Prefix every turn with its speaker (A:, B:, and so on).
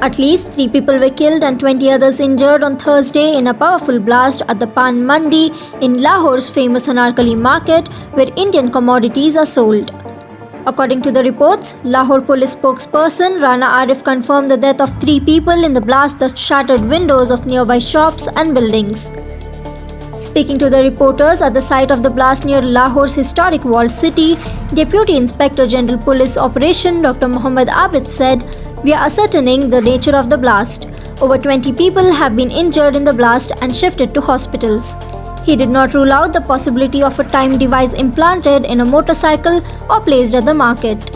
A: At least 3 people were killed and 20 others injured on Thursday in a powerful blast at the Paan Mandi in Lahore's famous Anarkali market, where Indian commodities are sold. According to the reports, Lahore police spokesperson Rana Arif confirmed the death of 3 people in the blast that shattered windows of nearby shops and buildings. Speaking to the reporters at the site of the blast near Lahore's historic walled city, Deputy Inspector General Police Operation Dr. Muhammad Abid said, "We are ascertaining the nature of the blast. Over 20 people have been injured in the blast and shifted to hospitals." He did not rule out the possibility of a time device implanted in a motorcycle or placed at the market.